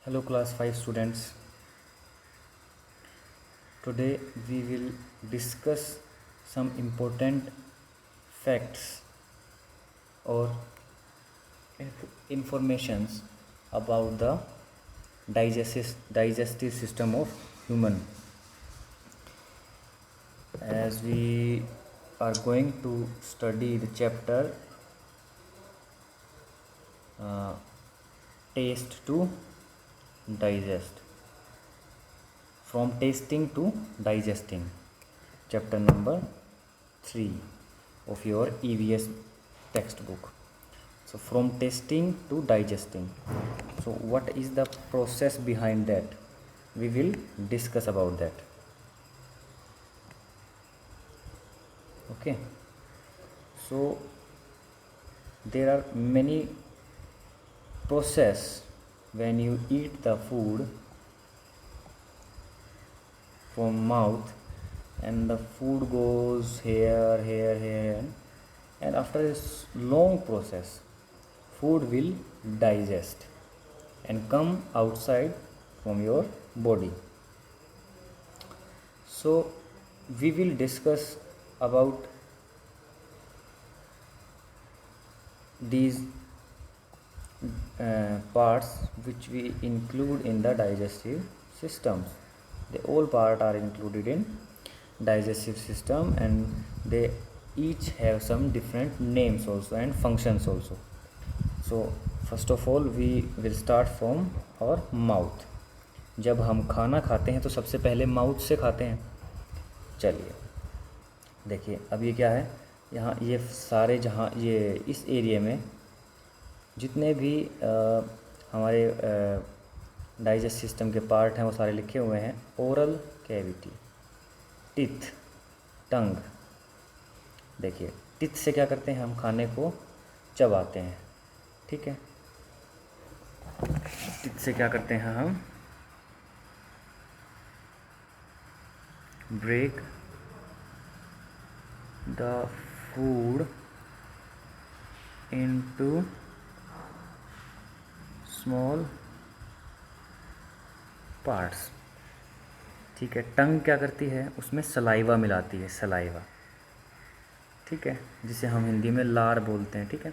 Hello class 5 students. Today we will discuss some important facts or informations about the digestive system of human. As we are going to study the chapter taste to digest, from tasting to digesting, chapter number 3 of your EVS textbook. So from tasting to digesting, so what is the process behind that, we will discuss about that. Okay, so there are many process when you eat the food from mouth, and the food goes here, and after this long process food will digest and come outside from your body. So we will discuss about these parts which we include in the digestive systems. They all part are included in digestive system, and they each have some different names also and functions also. So first of all we will start from our mouth. जब हम खाना खाते हैं तो सबसे पहले mouth से खाते हैं. चलिए देखिए, अब ये क्या है, यहाँ ये सारे जहाँ ये इस एरिया में जितने भी हमारे डाइजेस्ट सिस्टम के पार्ट हैं वो सारे लिखे हुए हैं. ओरल कैविटी, टीथ, टंग. देखिए टीथ से क्या करते हैं, हम खाने को चबाते हैं. ठीक है, टीथ से क्या करते हैं, हम break the food into small parts. ठीक है, टंग क्या करती है, उसमें सलाइवा मिलाती है, सलाइवा. ठीक है, जिसे हम हिंदी में लार बोलते हैं. ठीक है,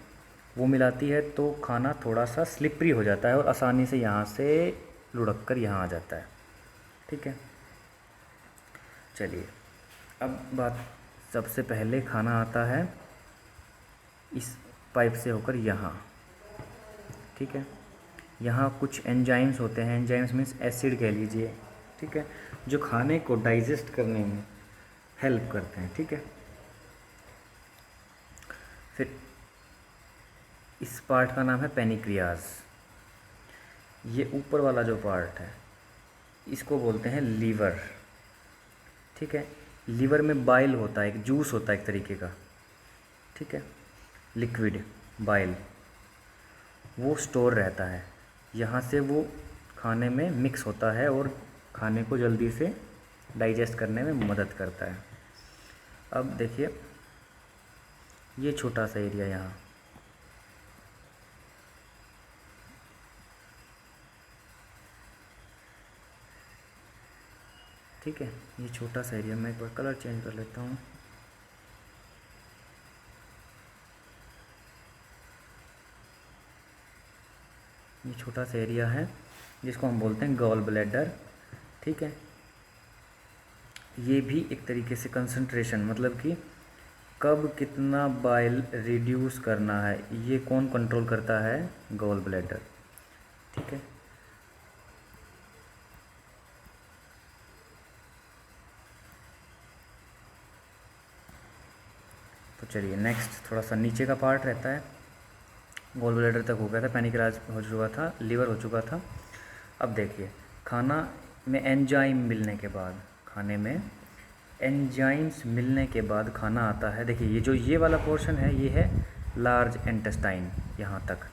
वो मिलाती है तो खाना थोड़ा सा स्लिपरी हो जाता है और आसानी से यहाँ से लुढ़क कर यहाँ आ जाता है. ठीक है, चलिए अब बात, सबसे पहले खाना आता है इस पाइप से होकर यहाँ. ठीक है, यहाँ कुछ एंजाइम्स होते हैं. एंजाइम्स मीन्स एसिड कह लीजिए. ठीक है, जो खाने को डाइजेस्ट करने में हेल्प करते हैं. ठीक है, फिर इस पार्ट का नाम है पेनिक्रियाज. ये ऊपर वाला जो पार्ट है इसको बोलते हैं लीवर. ठीक है, लीवर में बाइल होता है, एक जूस होता है एक तरीके का. ठीक है, लिक्विड बाइल, वो स्टोर रहता है. यहाँ से वो खाने में मिक्स होता है और खाने को जल्दी से डाइजेस्ट करने में मदद करता है. अब देखिए ये छोटा सा एरिया यहाँ, ठीक है, ये छोटा सा एरिया, मैं एक बार कलर चेंज कर लेता हूँ. ये छोटा सा एरिया है जिसको हम बोलते हैं गॉल ब्लैडर. ठीक है, ये भी एक तरीके से कंसंट्रेशन, मतलब कि कब कितना बाइल रिड्यूस करना है, ये कौन कंट्रोल करता है, गॉल ब्लैडर. ठीक है, तो चलिए नेक्स्ट, थोड़ा सा नीचे का पार्ट रहता है. गॉल ब्लैडर तक हो गया था, पेनिक्रियाज हो चुका था, लीवर हो चुका था. अब देखिए खाना में एंजाइम मिलने के बाद, खाने में एंजाइम्स मिलने के बाद खाना आता है. देखिए ये जो ये वाला पोर्शन है ये है लार्ज इंटेस्टाइन यहाँ तक,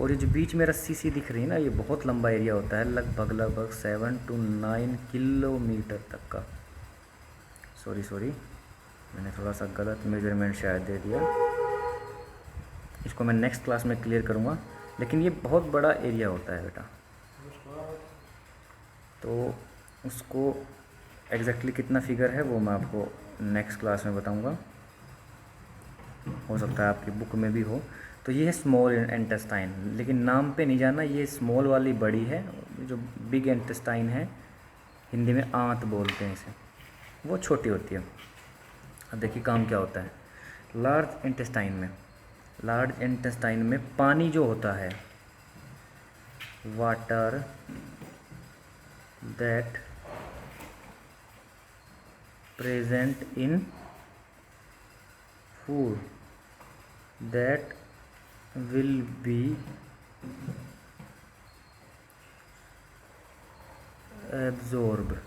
और ये जो बीच में रस्सी सी दिख रही है ना, ये बहुत लंबा एरिया होता है, लगभग 7 to 9 किलोमीटर तक का. सॉरी मैंने थोड़ा सा गलत मेजरमेंट शायद दे दिया, इसको मैं नेक्स्ट क्लास में क्लियर करूँगा. लेकिन ये बहुत बड़ा एरिया होता है बेटा. तो उसको एग्जैक्टली कितना फिगर है वो मैं आपको नेक्स्ट क्लास में बताऊंगा, हो सकता है आपकी बुक में भी हो। तो ये है स्मॉल इंटेस्टाइन, लेकिन नाम पे नहीं जाना, ये स्मॉल वाली बड़ी है, जो बिग इंटेस्टाइन है हिंदी में आंत बोलते हैं इसे, वो छोटी होती है। अब देखिए काम क्या होता है। लार्ज इंटेस्टाइन में पानी जो होता है, water that present in food that will be absorb,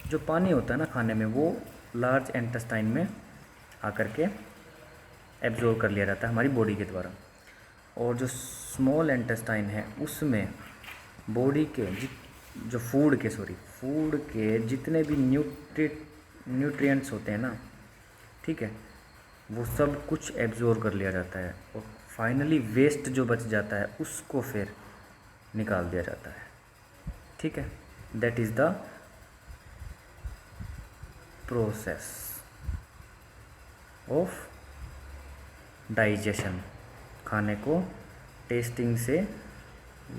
जो पानी होता है ना खाने में, वो लार्ज इंटेस्टाइन में आकर के एब्जॉर्ब कर लिया जाता है हमारी बॉडी के द्वारा। और जो स्मॉल इंटेस्टाइन है उसमें बॉडी के जो फूड के जितने भी न्यूट्रिएंट्स होते हैं ना, ठीक है, वो सब कुछ एब्जॉर्ब कर लिया जाता है, और फाइनली वेस्ट जो बच जाता है उसको फिर निकाल दिया जाता है। ठीक है, that is the process of digestion, खाने को टेस्टिंग से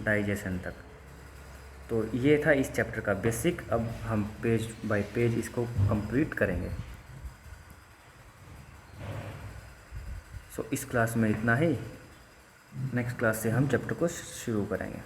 डाइजेशन तक। तो ये था इस चैप्टर का बेसिक। अब हम पेज बाय पेज इसको कंप्लीट करेंगे। सो इस क्लास में इतना ही, नेक्स्ट क्लास से हम चैप्टर को शुरू करेंगे।